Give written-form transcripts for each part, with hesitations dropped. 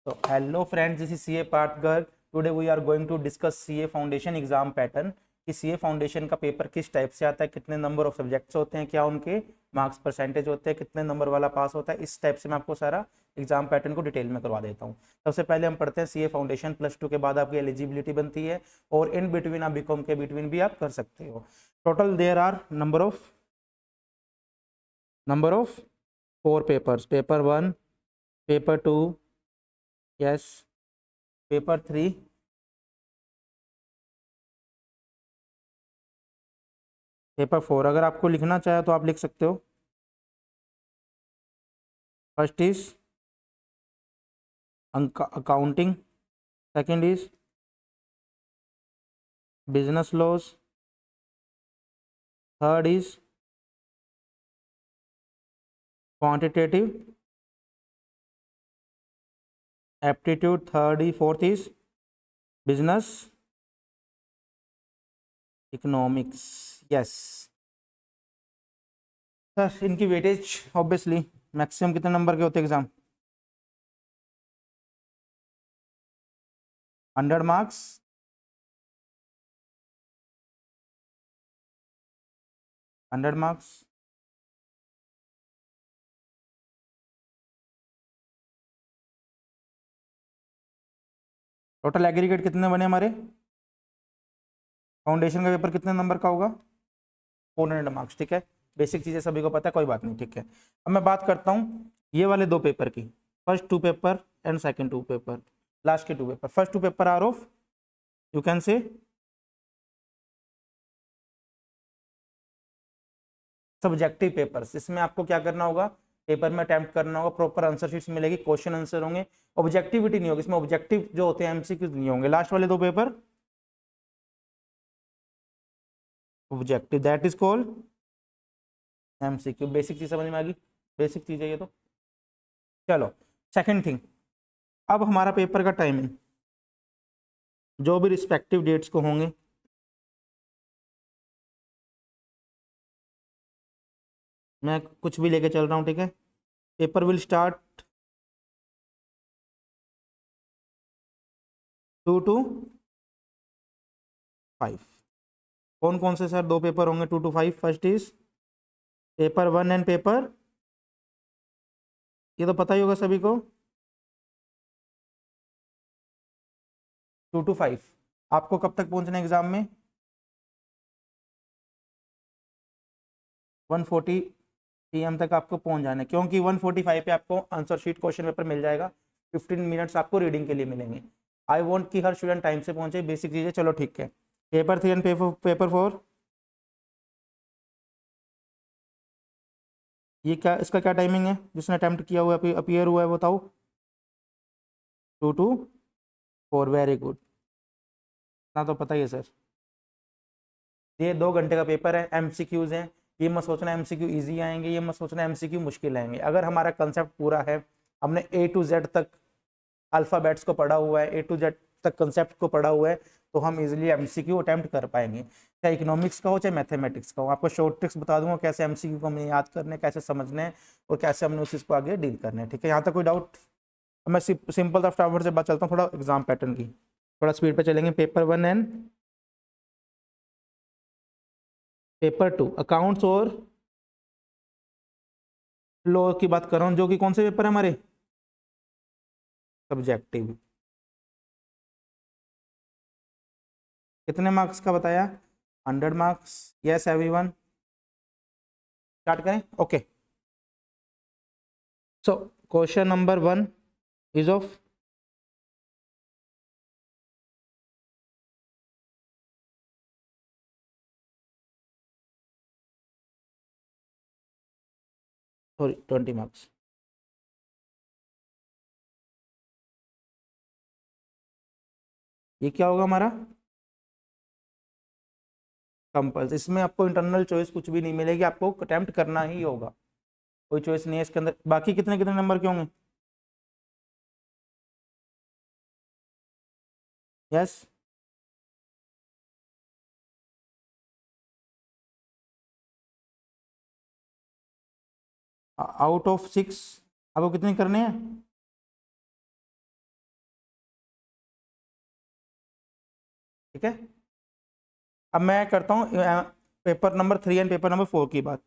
So hello friends, this is CA Partgar. Today we are going to discuss CA foundation exam pattern कि CA foundation का paper किस type से आता है, कितने नंबर ऑफ सब्जेक्ट्स होते हैं, क्या उनके मार्क्स परसेंटेज होते हैं, कितने नंबर वाला पास होता है। इस टाइप से मैं आपको सारा एग्जाम पैटर्न को डिटेल में करवा देता हूँ। सबसे पहले हम पढ़ते हैं CA फाउंडेशन। +2 के बाद आपकी एलिजिबिलिटी बनती है और इन बिटवीन आप बीकॉम के बिटवीन भी आप कर सकते हो। Total there are number of 4 papers. Paper 1, paper 2, yes, paper 3, paper 4। अगर आपको लिखना चाहे तो आप लिख सकते हो। First is accounting, second is business laws, third is quantitative aptitude, fourth is business economics. Yes sir, इनकी वेटेज ऑब्वियसली मैक्सिमम कितने नंबर के होते हैं exam? 100 marks, 100 marks. Total aggregate कितने बने हमारे? फाउंडेशन का पेपर कितने नंबर का होगा? 400 मार्क्स। ठीक है, बेसिक चीज़ें सभी को पता है, कोई बात नहीं। ठीक है, अब मैं बात करता हूँ ये वाले 2 पेपर की। First 2 paper and second 2 paper, last के 2 paper. First 2 paper are of, you can say, subjective papers. इसमें आपको क्या करना होगा, पेपर में अटेम्प्ट करना होगा, प्रॉपर आंसर शीट्स मिलेगी, क्वेश्चन आंसर होंगे, ऑब्जेक्टिविटी नहीं होगी इसमें। ऑब्जेक्टिव जो होते हैं एमसीक्यू नहीं होंगे। लास्ट वाले 2 paper objective, that is called MCQ. Basic चीज समझ में आ गई? बेसिक चीज है ये तो। चलो सेकंड थिंग, अब हमारा पेपर का टाइमिंग जो भी रिस्पेक्टिव डेट्स को होंगे, मैं कुछ भी लेके चल रहा हूँ। ठीक है, पेपर विल स्टार्ट 2 to 5। कौन कौन से सर 2 पेपर होंगे 2 to 5? First is paper 1 and paper, ये तो पता ही होगा सभी को, 2 to 5। आपको कब तक पहुंचना है एग्जाम में? 1:40 PM तक आपको पहुंच जाना है, क्योंकि 1:45 पे आपको आंसर शीट क्वेश्चन पेपर मिल जाएगा। 15 मिनट्स आपको रीडिंग के लिए मिलेंगे। आई वॉन्ट कि हर स्टूडेंट टाइम से पहुंचे, बेसिक चीज़ें। चलो ठीक है, पेपर 3 एंड पेपर 4, ये क्या, इसका क्या टाइमिंग है? जिसने अटेम्प्ट किया हुआ है, अपीयर हुआ है, बताओ। 2 to 4, वेरी गुड। ना तो पता ही है सर। ये 2 घंटे का पेपर है, एमसीक्यूज हैं। ये मत सोचना एमसीक्यू इजी आएंगे, ये मत सोचना एमसीक्यू मुश्किल आएंगे। अगर हमारा कंसेप्ट पूरा है, हमने A to Z तक अल्फ़ाबेट्स को पढ़ा हुआ है, A to Z तक कंसेप्ट को पढ़ा हुआ है, तो हम इजीली एमसीक्यू अटेम्प्ट कर पाएंगे, चाहे इकोनॉमिक्स का हो चाहे मैथमेटिक्स का हो। आपको शॉर्ट ट्रिक्स बता दूंगा कैसे एमसीक्यू को हमें याद करने, कैसे समझने हैं और कैसे हमने उस चीज़ को आगे डील करना है। ठीक है, यहाँ तक कोई डाउट? मैं सिंपल सा फटाफट से बात चलता हूँ, थोड़ा एग्जाम पैटर्न की थोड़ा स्पीड पे चलेंगे। पेपर 1 एंड पेपर 2 अकाउंट्स और लॉ की बात कर रहा हूँ, जो कि कौन से पेपर है हमारे? सब्जेक्टिव। कितने मार्क्स का बताया? 100 मार्क्स। यस एवरीवन, स्टार्ट करें। Okay, so question number 1 is of, sorry 20 marks. ये क्या होगा हमारा? कंपल्स। इसमें आपको इंटरनल चॉइस कुछ भी नहीं मिलेगी, आपको अटेम्प्ट करना ही होगा, कोई चॉइस नहीं है इसके अंदर। बाकी कितने कितने नंबर के होंगे? यस, आउट ऑफ 6 आपको कितने करने हैं? ठीक है। अब मैं करता हूँ paper number 3 and paper number 4 की बात।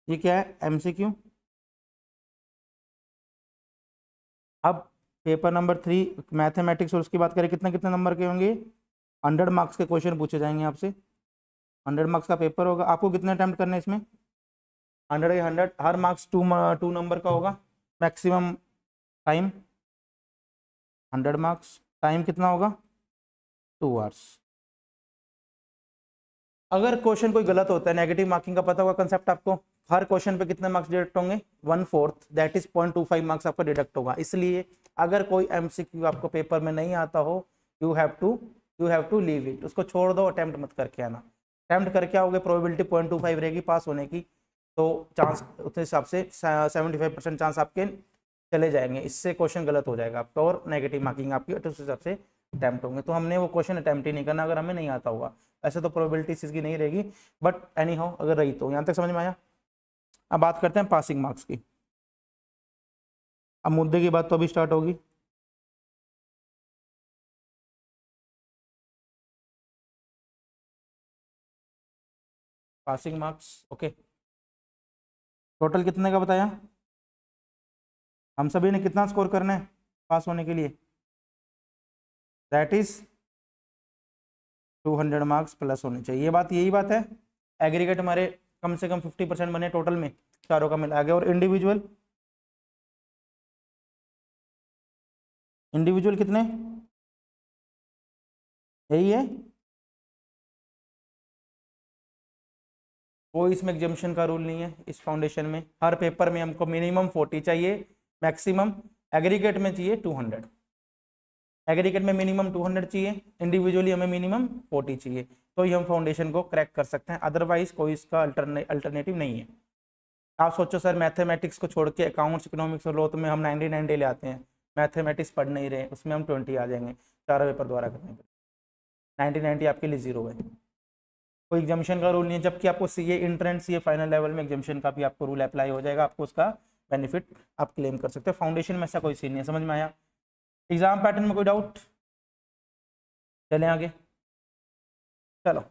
ये क्या है, MCQ। अब पेपर नंबर 3 मैथमेटिक्स और उसकी बात करें, कितने कितने नंबर के होंगे? 100 मार्क्स के क्वेश्चन पूछे जाएंगे आपसे। 100 मार्क्स का पेपर होगा। आपको कितने अटैम्प्ट करने हैं इसमें? 100 या 100, हर मार्क्स 2 नंबर का होगा। मैक्सिमम टाइम 100 मार्क्स, टाइम कितना होगा? 2 आवर्स। अगर क्वेश्चन कोई गलत होता है, नेगेटिव मार्किंग का पता होगा कंसेप्ट आपको। हर क्वेश्चन पे कितने मार्क्स डिडक्ट होंगे? 1/4, दैट इज 0.25 मार्क्स आपका डिडक्ट होगा। इसलिए अगर कोई MCQ आपको पेपर में नहीं आता हो, you have to leave it, उसको छोड़ दो, अटेम्प्ट मत करके आना। अटेम्प्ट करके आओगे, प्रोबेबिलिटी 0.25 रहेगी पास होने की, तो चांस उस हिसाब से 75% चांस आपके चले जाएंगे। इससे क्वेश्चन गलत हो जाएगा आपका और नेगेटिव मार्किंग आपकी उस हिसाब से अटैम्प्ट होंगे। तो हमने वो क्वेश्चन अटैम्प्ट ही नहीं करना अगर हमें नहीं आता होगा। ऐसे तो प्रोबेबिलिटी इसकी नहीं रहेगी, बट एनी हाउ अगर रही तो। यहाँ तक समझ में आया? अब बात करते हैं पासिंग मार्क्स की। अब मुद्दे की बात तो अभी स्टार्ट होगी। Passing marks, okay. टोटल कितने का बताया? हम सभी ने कितना स्कोर करना है पास होने के लिए? दैट इज 200 मार्क्स प्लस होने चाहिए। ये बात, यही बात है। एग्रीगेट हमारे कम से कम 50% बने टोटल में, चारों का मिला गया। और इंडिविजुअल, इंडिविजुअल कितने? यही है। कोई इसमें एग्जामिशन का रूल नहीं है इस फाउंडेशन में। हर पेपर में हमको मिनिमम 40 चाहिए, मैक्सिमम एग्रीगेट में चाहिए 200। एग्रीगेट में मिनिमम 200 चाहिए, इंडिविजुअली हमें मिनिमम 40 चाहिए, तो ही हम फाउंडेशन को क्रैक कर सकते हैं। अदरवाइज कोई इसका अल्टरनेटिव नहीं है। आप सोचो सर, मैथमेटिक्स को छोड़ के अकाउंट्स, इकोनॉमिक्स और लॉ में हम 99 ले आते हैं, मैथमेटिक्स पढ़ नहीं रहे, उसमें हम 20 आ जाएंगे चारों पेपर द्वारा करने पर। 90 आपके लिए 0 है। कोई एग्जामिशन का रूल नहीं है, जबकि आपको CA entrance, CA final level में एग्जामिशन का भी आपको रूल अप्लाई हो जाएगा, आपको उसका बेनिफिट आप क्लेम कर सकते हो। फाउंडेशन में ऐसा कोई सीन नहीं है। समझ में आया? एग्जाम पैटर्न में कोई डाउट? चलें आगे, चलो।